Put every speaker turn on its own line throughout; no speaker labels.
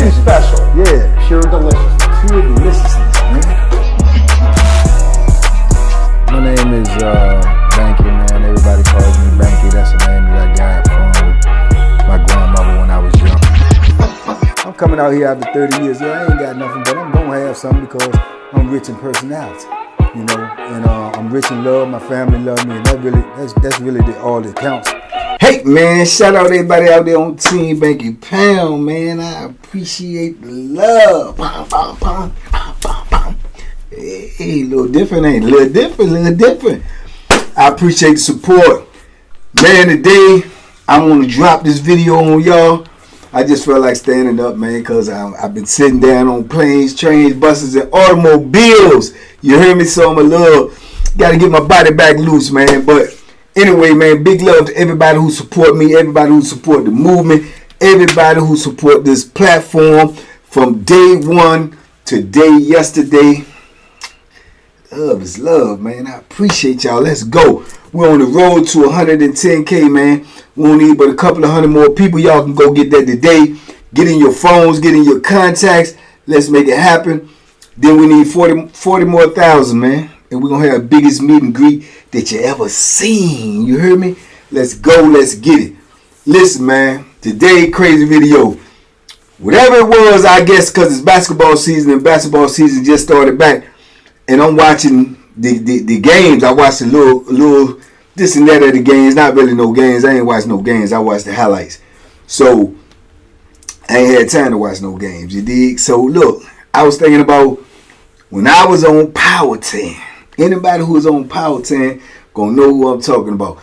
Too special.
Yeah.
Pure deliciousness.
Pure deliciousness, man. My name is Banky, man. Everybody calls me Banky. That's the name that I got from my grandmother when I was young. I'm coming out here after 30 years. Yeah, I ain't got nothing, but I'm gonna have something because I'm rich in personality, you know, and I'm rich in love. My family love me, and that's really all that counts. Hey, man, shout out everybody out there on Team Banky Pound, man. I appreciate the love. Hey, a little different, ain't it? A little different. I appreciate the support. Man, today, I want to drop this video on y'all. I just felt like standing up, man, because I've been sitting down on planes, trains, buses, and automobiles. You hear me? So I'm got to get my body back loose, man. But anyway, man, big love to everybody who support me, everybody who support the movement, everybody who support this platform from day one to yesterday. Love is love, man. I appreciate y'all. Let's go. We're on the road to 110K, man. We don't need but a couple of hundred more people. Y'all can go get that today. Get in your phones, get in your contacts. Let's make it happen. Then we need 40 more thousand, man. And we're going to have the biggest meet and greet that you ever seen. You heard me? Let's go. Let's get it. Listen, man. Today, crazy video. Whatever it was, I guess because it's basketball season and basketball season just started back. And I'm watching the games. I watched a little this and that of the games. Not really no games. I ain't watched no games. I watched the highlights. So I ain't had time to watch no games. You dig? So look, I was thinking about when I was on Power 10. Anybody who was on Power 10 gonna know who I'm talking about.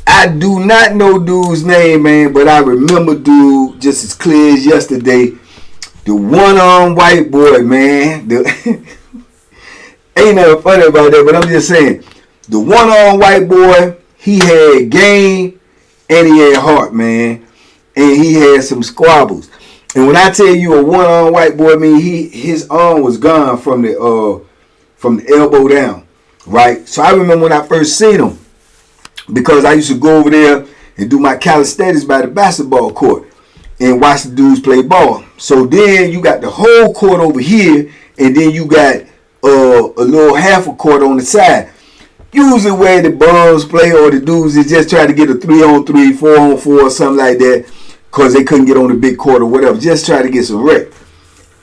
I do not know dude's name, man, but I remember dude just as clear as yesterday. The one-armed white boy, man. Ain't nothing funny about that, but I'm just saying. The one-armed white boy, he had game and he had heart, man. And he had some squabbles. And when I tell you a one-armed white boy, I mean his arm was gone from the elbow down, right? So I remember when I first seen him, because I used to go over there and do my calisthenics by the basketball court and watch the dudes play ball. So then you got the whole court over here, and then you got a little half a court on the side. Usually where the bums play or the dudes is just try to get a 3-on-3, 4-on-4 or something like that because they couldn't get on the big court or whatever. Just try to get some rep.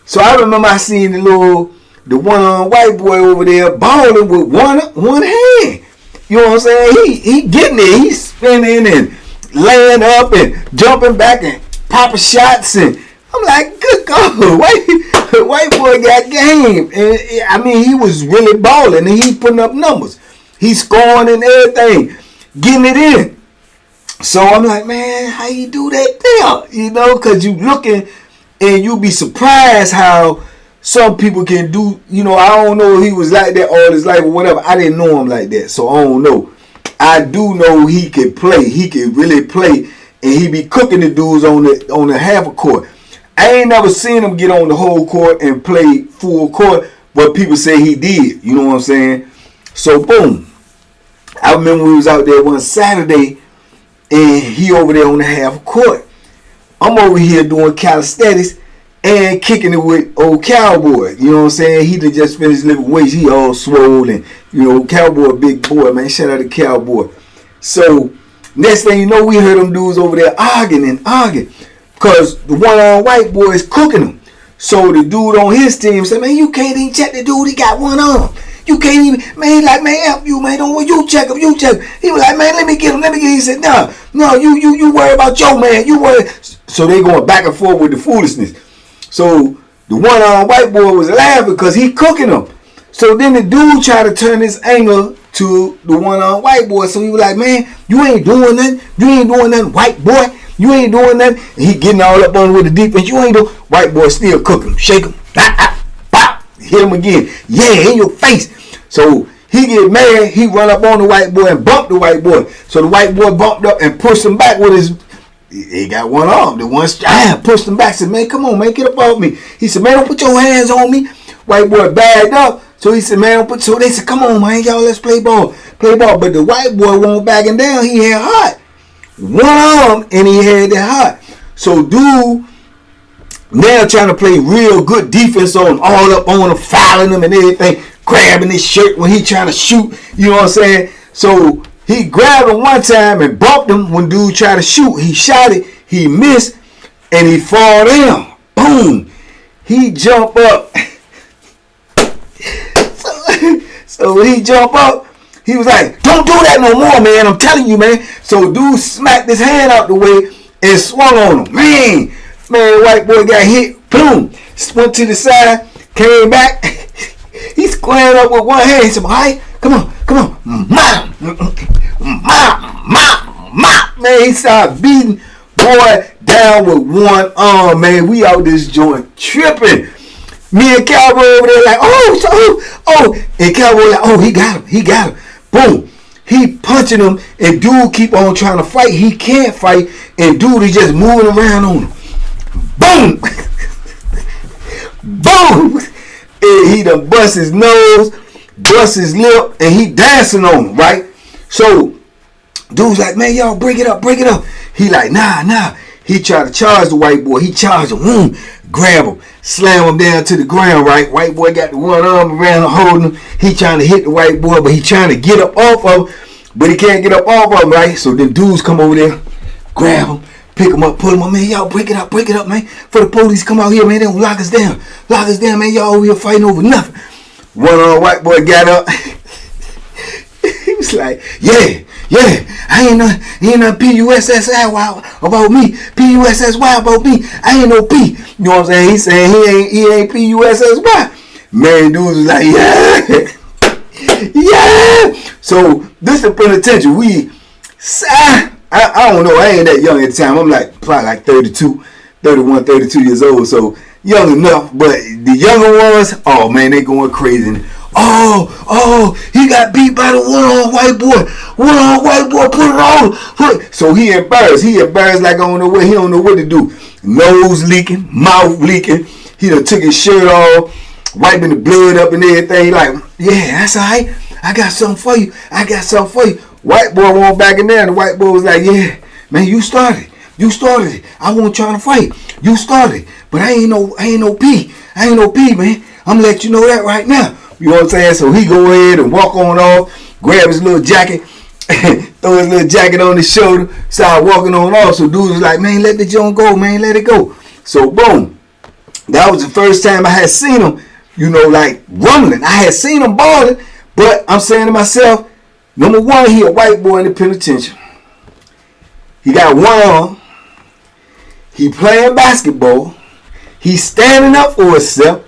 So I remember I seen the one white boy over there balling with one hand. You know what I'm saying? He getting it. He's spinning and laying up and jumping back and popping shots, and I'm like, good God, white boy got game. And I mean, he was really balling and he putting up numbers. He's scoring and everything, getting it in. So I'm like, man, how you do that there? You know, because you looking and you be surprised how some people can do. You know, I don't know if he was like that all his life or whatever. I didn't know him like that, so I don't know. I do know he can play. He can really play, and he be cooking the dudes on the half a court. I ain't never seen him get on the whole court and play full court, but people say he did. You know what I'm saying? So boom. I remember we was out there one Saturday and he over there on the half court. I'm over here doing calisthenics and kicking it with old Cowboy. You know what I'm saying? He done just finished lifting weights. He all swole and, you know, Cowboy, big boy, man. Shout out to Cowboy. So next thing you know, we heard them dudes over there arguing because the one-armed white boy is cooking them. So the dude on his team said, man, you can't even check the dude. He got one arm. You can't even, man, he like, man, help you, man. Don't worry, you check him. He was like, man, let me get him. He said, no, you worry about your man. You worry. So they going back and forth with the foolishness. So the one-armed white boy was laughing because he cooking him. So then the dude tried to turn his anger to the one-armed white boy. So he was like, man, you ain't doing nothing. You ain't doing nothing, white boy. You ain't doing nothing. And he getting all up on with the defense. You ain't doing. White boy still cooking him. Shake him. Pop. Hit him again. Yeah, in your face. So he get mad. He run up on the white boy and bump the white boy. So the white boy bumped up and pushed him back with his. He got one arm. The one pushed him back. Said, man, come on, man, get up off me. He said, man, don't put your hands on me. White boy bagged up. So he said, man, don't put. So they said, come on, man, y'all, let's play ball. But the white boy won't backing down. He had heart. One arm and he had that heart. So dude Now trying to play real good defense on him, all up on him, fouling him and everything, grabbing his shirt when he trying to shoot. You know what I'm saying? So he grabbed him one time and bumped him when dude tried to shoot. He shot it, he missed, and he fall down. Boom. He jump up. So he jump up. He was like, don't do that no more, man. I'm telling you, man. So dude smacked his hand out the way and swung on him. Man, white boy got hit. Boom. Went to the side. Came back. He squared up with one hand. He said, all right, come on. Man, he started beating boy down with one arm, man. We out this joint tripping. Me and Cowboy over there like, oh. And Cowboy like, oh, he got him. Boom. He punching him, and dude keep on trying to fight. He can't fight, and dude is just moving around on him. Boom. Boom. And he done bust his nose, bust his lip, and he dancing on him, right? So dude's like, man, y'all break it up. He like, nah. He tried to charge the white boy. He charged him, grab him, slam him down to the ground, right? White boy got the one arm around him, holding him. He trying to hit the white boy, but he trying to get up off of him, but he can't get up off of him, right? So then dudes come over there, grab him, pick him up, pull him up, man, y'all break it up, man. For the police come out here, man, they don't lock us down, man, y'all over here fighting over nothing. One white boy got up. He was like, yeah, I ain't no P-U-S-S-I about me. P-U-S-S-Y about me. I ain't no P. You know what I'm saying? He saying he ain't P-U-S-S-Y. Man, dude was like, yeah. So this is penitentiary. I don't know. I ain't that young at the time. I'm like probably like 32 years old. So young enough. But the younger ones, oh man, they going crazy. Oh, he got beat by the one-armed white boy. Put it on. So he embarrassed. Like I don't know what. He don't know what to do. Nose leaking, mouth leaking. He done took his shirt off, wiping the blood up and everything. He like, yeah, that's all right. I got something for you. White boy went back in there, and the white boy was like, yeah, man, you started it. I wasn't trying to fight. You started, but I ain't no P, man. I'm gonna let you know that right now. You know what I'm saying? So he go ahead and walk on off, grab his little jacket, throw his little jacket on his shoulder, start walking on off. So dude was like, man, let the joint go, man, let it go. So boom, that was the first time I had seen him, you know, like rumbling. I had seen him balling, but I'm saying to myself, number one, he a white boy in the penitentiary. He got one arm. He playing basketball. He's standing up for himself.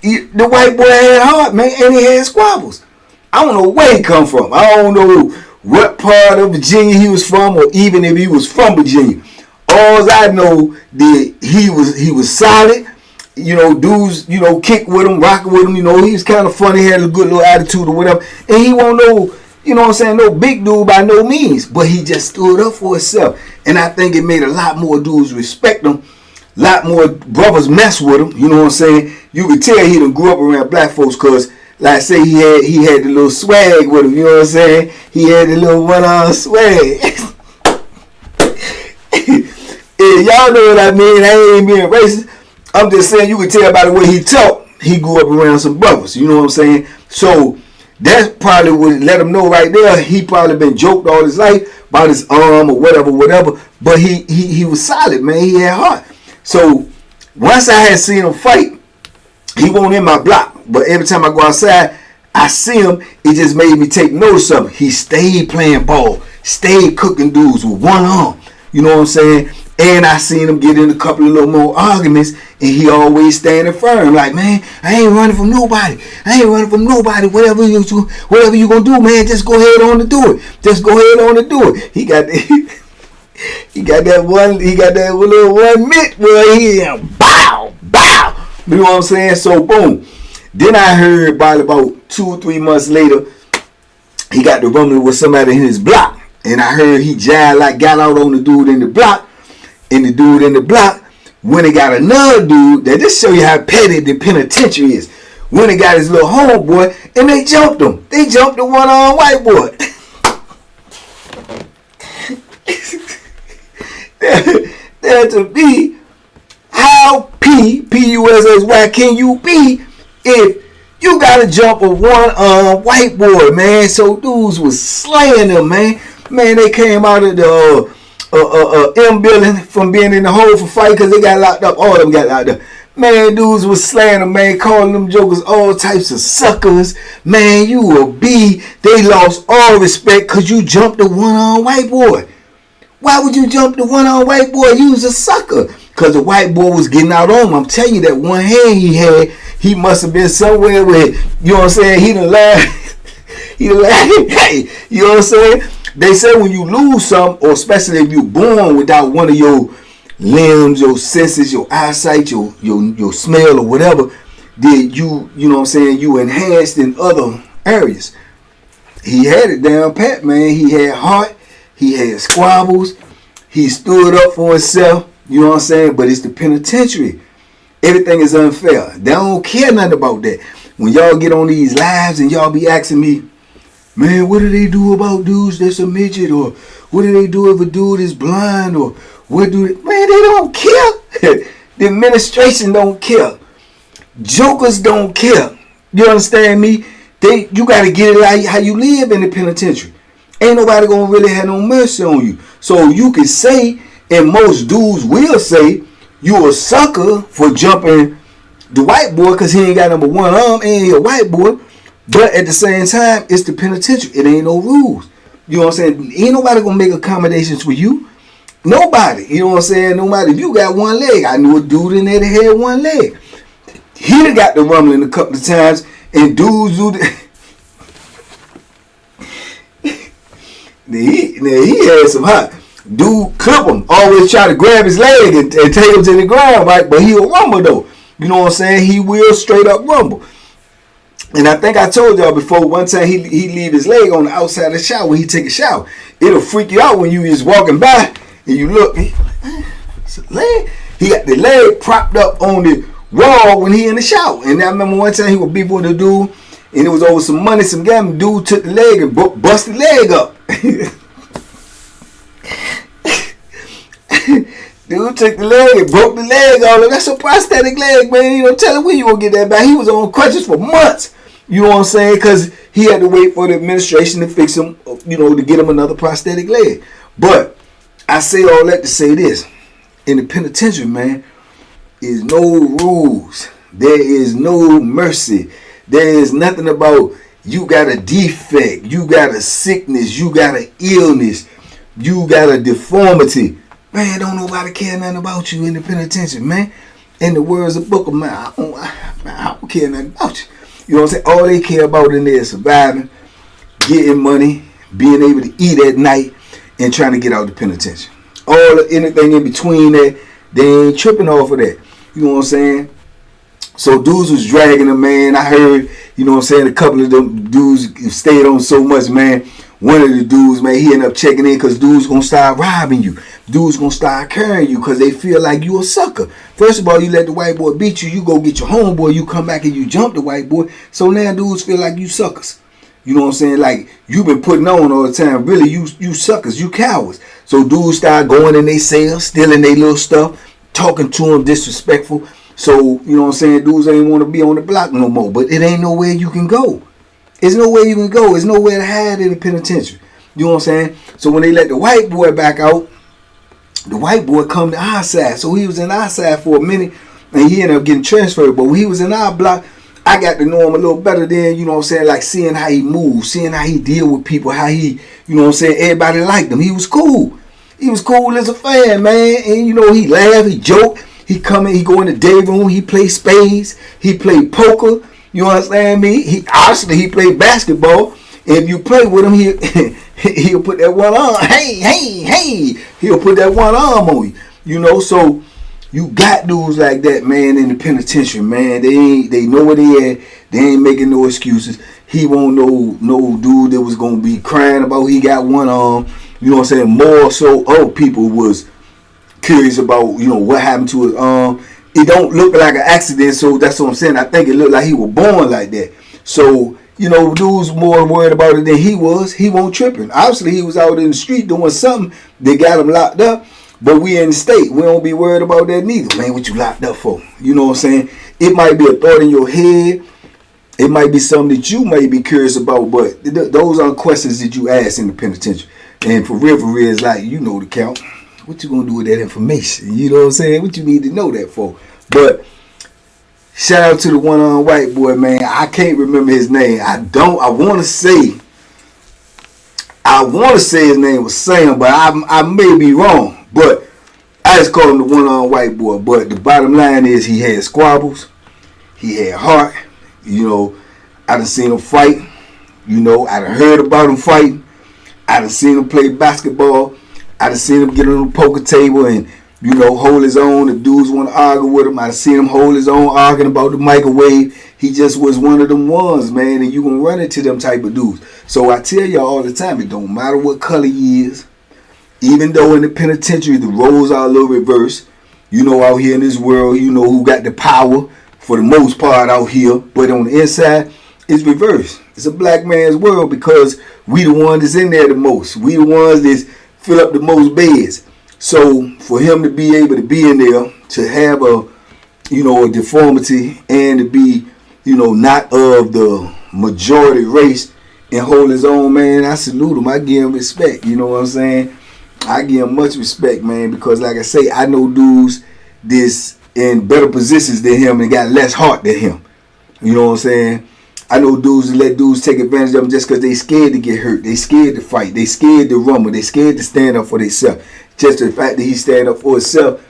The white boy had heart, man, and he had squabbles. I don't know where he come from. I don't know what part of Virginia he was from, or even if he was from Virginia. All I know that he was solid. You know, dudes, you know, kick with him, rock with him. You know, he was kind of funny, had a good little attitude or whatever. And he won't know, you know what I'm saying, no big dude by no means. But he just stood up for himself. And I think it made a lot more dudes respect him. A lot more brothers mess with him. You know what I'm saying? You could tell he done grew up around black folks because, like I say, he had the little swag with him. You know what I'm saying? He had the little one-arm swag. And y'all know what I mean. I ain't being racist. I'm just saying you could tell by the way he talked. He grew up around some brothers. You know what I'm saying? So that probably would let him know right there. He probably been joked all his life about his arm or whatever. But he was solid, man. He had heart. So once I had seen him fight, he wasn't in my block. But every time I go outside, I see him. It just made me take notice of him. He stayed playing ball, stayed cooking dudes with one arm. You know what I'm saying? And I seen him get in a couple of little more arguments, and he always standing firm. Like, man, I ain't running from nobody. Whatever you gonna do, man, just go ahead on to do it. He got that little one mitt where he bow. You know what I'm saying? So boom. Then I heard about 2 or 3 months later, he got the rumbling with somebody in his block. And I heard he got out on the dude in the block. And the dude in the block, when he got another dude, that just show you how petty the penitentiary is. When he got his little homeboy, and they jumped him. They jumped the one-armed white boy. There to be, how P be, P-U-S-S-Y, can you be if you gotta jump a one white boy, man? So dudes was slaying them, man. Man, they came out of the M building from being in the hole for fight because they got locked up. All of them got locked up. Man, dudes was slaying them, man, calling them jokers all types of suckers. Man, you a B. They lost all respect because you jumped the one white boy. Why would you jump the one white boy? You was a sucker. Because the white boy was getting out on him. I'm telling you, that one hand he had, he must have been somewhere where, you know what I'm saying, he done laughed. He done laughed. Hey, you know what I'm saying? They say when you lose something, or especially if you're born without one of your limbs, your senses, your eyesight, your smell or whatever, then you know what I'm saying, you enhanced in other areas. He had it down pat, man. He had heart. He had squabbles. He stood up for himself. You know what I'm saying? But it's the penitentiary. Everything is unfair. They don't care nothing about that. When y'all get on these lives and y'all be asking me, man, what do they do about dudes that's a midget? Or what do they do if a dude is blind? Or what do they... Man, they don't care. The administration don't care. Jokers don't care. You understand me? You got to get it like how you live in the penitentiary. Ain't nobody going to really have no mercy on you. So you can say, and most dudes will say, you a sucker for jumping the white boy because he ain't got number one arm and he a white boy. But at the same time, it's the penitentiary. It ain't no rules. You know what I'm saying? Ain't nobody going to make accommodations for you. Nobody. You know what I'm saying? No matter if you got one leg. I knew a dude in there that had one leg. He done got the rumbling a couple of times. And dudes do the... he had some hot. Dude clip him. Always try to grab his leg and take him to the ground, right? But he a rumble though. You know what I'm saying? He will straight up rumble. And I think I told y'all before, one time he leave his leg on the outside of the shower when he take a shower. It'll freak you out when you just walking by and you look. It's a leg. He got the leg propped up on the wall when he in the shower. And I remember one time he was beefing with a dude and it was over some money, some gambling. Dude took the leg and busted the leg up. Dude took the leg and broke the leg off. That's a prosthetic leg, man. You know, tell him when you gonna get that back. He was on crutches for months. You know what I'm saying? Because he had to wait for the administration to fix him, you know, to get him another prosthetic leg. But I say all that to say this. In the penitentiary, man, is no rules. There is no mercy. There is nothing about you got a defect, you got a sickness, you got an illness, you got a deformity. Man, don't nobody care nothing about you in the penitentiary, man. In the words of Booker, man, I don't care nothing about you. You know what I'm saying? All they care about in there is surviving, getting money, being able to eat at night, and trying to get out the penitentiary. Anything in between that, they ain't tripping off of that. You know what I'm saying? So dudes was dragging them, man. I heard, you know what I'm saying, a couple of them dudes stayed on so much, man. One of the dudes, man, he ended up checking in because dudes gonna start robbing you. Dudes gonna start carrying you because they feel like you a sucker. First of all, you let the white boy beat you. You go get your homeboy. You come back and you jump the white boy. So now dudes feel like you suckers. You know what I'm saying? Like, you been putting on all the time. Really, you suckers. You cowards. So dudes start going in their cells, stealing their little stuff, talking to them disrespectful. So, you know what I'm saying? Dudes ain't want to be on the block no more. But it ain't nowhere you can go. There's nowhere you can go. There's nowhere to hide in the penitentiary. You know what I'm saying? So when they let the white boy back out, the white boy come to our side. So he was in our side for a minute and he ended up getting transferred. But when he was in our block, I got to know him a little better than, you know what I'm saying, like seeing how he moves, seeing how he deal with people, how he, you know what I'm saying, everybody liked him. He was cool. He was cool as a fan, man. And, you know, he laughed, he joked. He come in, he go in the day room, he play spades, he play poker. You understand me? He played basketball. If you play with him, he'll put that one arm. Hey. He'll put that one arm on you. You know, so you got dudes like that, man, in the penitentiary, man. They know where they at. They ain't making no excuses. He won't no dude that was gonna be crying about he got one arm. You know what I'm saying? More so other people was curious about, you know, what happened to his arm. It don't look like an accident, so that's what I'm saying. I think it looked like he was born like that. So, you know, dudes more worried about it than he was. He wasn't tripping. Obviously, he was out in the street doing something that got him locked up. But we in the state. We don't be worried about that neither. Man, what you locked up for? You know what I'm saying? It might be a thought in your head. It might be something that you may be curious about, but those are questions that you ask in the penitentiary. And for real, it's like, you know the count. What you gonna do with that information? You know what I'm saying? What you need to know that for? But shout out to the one white boy, man. I can't remember his name. I want to say his name was Sam, but I may be wrong. But I just call him the one white boy. But the bottom line is he had squabbles. He had heart. You know, I done seen him fight. You know, I done heard about him fighting. I done seen him play basketball. I done seen him get on the poker table and, you know, hold his own. The dudes want to argue with him. I done seen him hold his own arguing about the microwave. He just was one of them ones, man, and you gonna run into them type of dudes. So I tell y'all all the time, it don't matter what color he is. Even though in the penitentiary the roles are a little reversed. You know, out here in this world, you know who got the power for the most part out here. But on the inside, it's reversed. It's a black man's world because we the ones that's in there the most. We the ones that fill up the most beds. So for him to be able to be in there, to have a, you know, a deformity and to be, you know, not of the majority race and hold his own, man, I salute him. I give him respect. You know what I'm saying? I give him much respect, man, because like I say, I know dudes this in better positions than him and got less heart than him. You know what I'm saying? I know dudes that let dudes take advantage of them just because they scared to get hurt. They scared to fight. They scared to rumble. They scared to stand up for themselves. Just the fact that he stand up for himself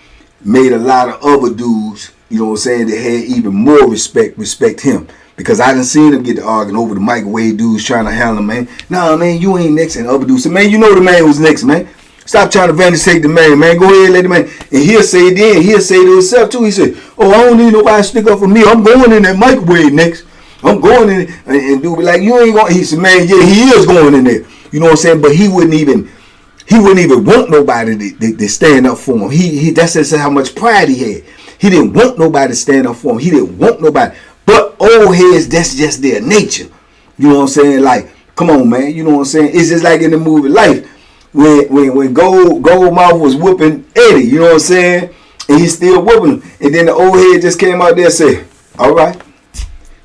made a lot of other dudes, you know what I'm saying, that had even more respect him. Because I done seen him get to arguing over the microwave dudes trying to handle him, man. Nah, man, you ain't next. And other dudes say, man, you know the man who's next, man. Stop trying to vandalize the man, man. Go ahead, let the man. And he'll say it then. He'll say to himself, too. He said, oh, I don't need nobody to stick up for me. I'm going in that microwave next. I'm going in. And dude be like, you ain't going. He said, man, yeah, he is going in there. You know what I'm saying? But he wouldn't even want nobody to stand up for him. He that's just how much pride he had. He didn't want nobody to stand up for him. He didn't want nobody. But old heads, that's just their nature. You know what I'm saying? Like, come on, man. You know what I'm saying? It's just like in the movie Life. When Goldmouth was whooping Eddie, you know what I'm saying? And he's still whooping him. And then the old head just came out there and said, all right,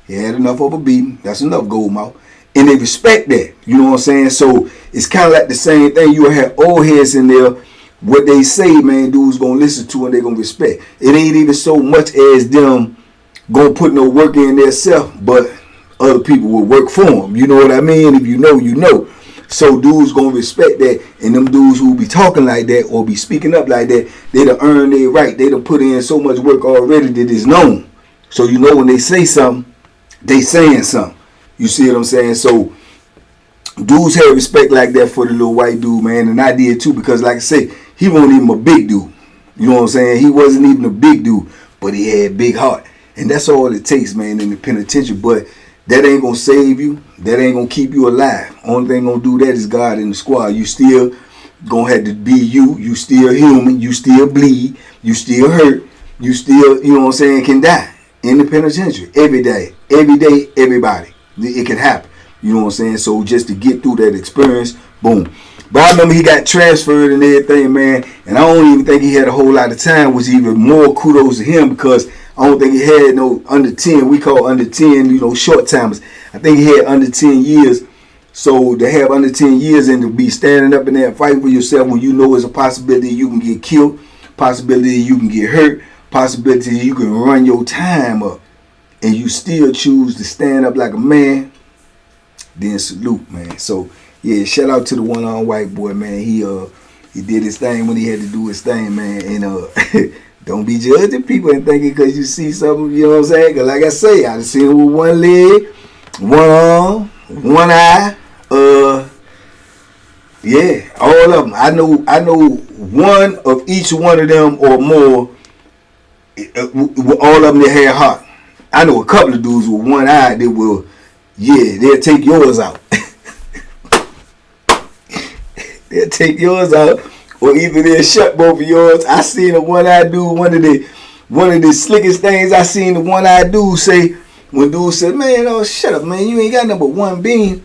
he had enough of a beating. That's enough, Goldmouth. And they respect that. You know what I'm saying? So it's kind of like the same thing. You'll have old heads in there. What they say, man, dudes going to listen to and they going to respect. It ain't even so much as them going to put no work in their self, but other people will work for them. You know what I mean? If you know, you know. So dudes gonna respect that, and them dudes who be talking like that or be speaking up like that, they done earned their right. They done put in so much work already that it's known. So you know when they say something, they saying something. You see what I'm saying? So dudes have respect like that for the little white dude, man, and I did too, because like I said, he wasn't even a big dude. You know what I'm saying? He wasn't even a big dude, but he had big heart. And that's all it takes, man, in the penitentiary. But that ain't gonna save you. That ain't gonna keep you alive. Only thing gonna do that is God in the squad. You still gonna have to be you. You still human. You still bleed. You still hurt. You still, you know what I'm saying, can die in the penitentiary every day. Every day, everybody. It can happen. You know what I'm saying? So just to get through that experience, boom. But I remember he got transferred and everything, man. And I don't even think he had a whole lot of time, which even more kudos to him, because I don't think he had no under 10. We call under 10, you know, short timers. I think he had under 10 years. So to have under 10 years and to be standing up in there and fighting for yourself when you know there's a possibility you can get killed, possibility you can get hurt, possibility you can run your time up, and you still choose to stand up like a man, then salute, man. So yeah, shout out to the one-on white boy, man. He did his thing when he had to do his thing, man. And don't be judging people and thinking because you see something, you know what I'm saying? Because like I say, I just seen him with one leg, one arm, one eye. Yeah, all of them. I know one of each one of them or more. All of them that had heart. I know a couple of dudes with one eye that will, yeah, they'll take yours out. They'll take yours out, or either they'll shut both of yours. I seen a one-eyed dude, one of the slickest things I seen the one-eyed dude say, when dude said, man, oh, shut up, man, you ain't got number one beam.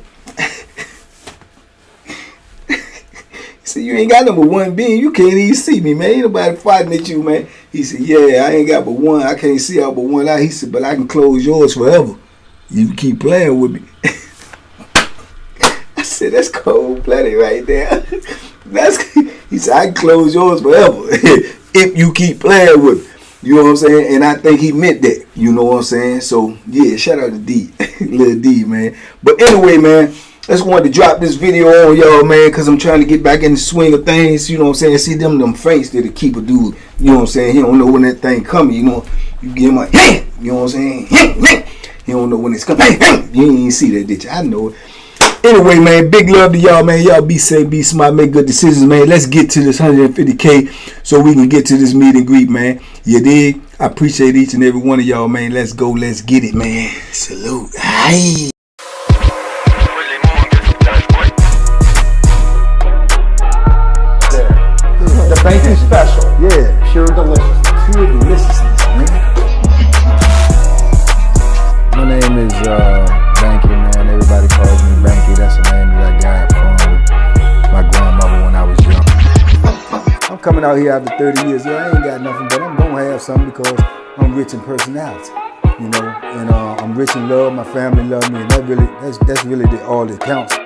said, you ain't got number one being. You can't even see me, man. Ain't nobody fighting at you, man. He said, yeah, I ain't got but one. I can't see out but one eye. He said, but I can close yours forever. You keep playing with me. I said, that's cold-blooded right there. He said, I can close yours forever if you keep playing with me. You know what I'm saying? And I think he meant that. You know what I'm saying? So, yeah, shout out to D. Little D, man. But anyway, man, I just wanted to drop this video on y'all, man, because I'm trying to get back in the swing of things. You know what I'm saying? See them feints that'll keep a dude. You know what I'm saying? He don't know when that thing coming. You know, you give him a hey. You know what I'm saying? He don't know when it's coming. You ain't even see that, did you? I know it. Anyway, man, big love to y'all, man. Y'all be safe, be smart, make good decisions, man. Let's get to this 150K so we can get to this meet and greet, man. You dig? I appreciate each and every one of y'all, man. Let's go. Let's get it, man. Salute. Aye.
The banky special.
Yeah.
Pure deliciousness.
Pure deliciousness, man.
My name is Banky, man. Everybody calls me Banky. That's the name that I got from my grandmother when I was young. I'm coming out here after 30 years. Yeah, I ain't got nothing, but I'm gonna have something because I'm rich in personality, you know, and I'm rich in love. My family love me, and that's really all that counts.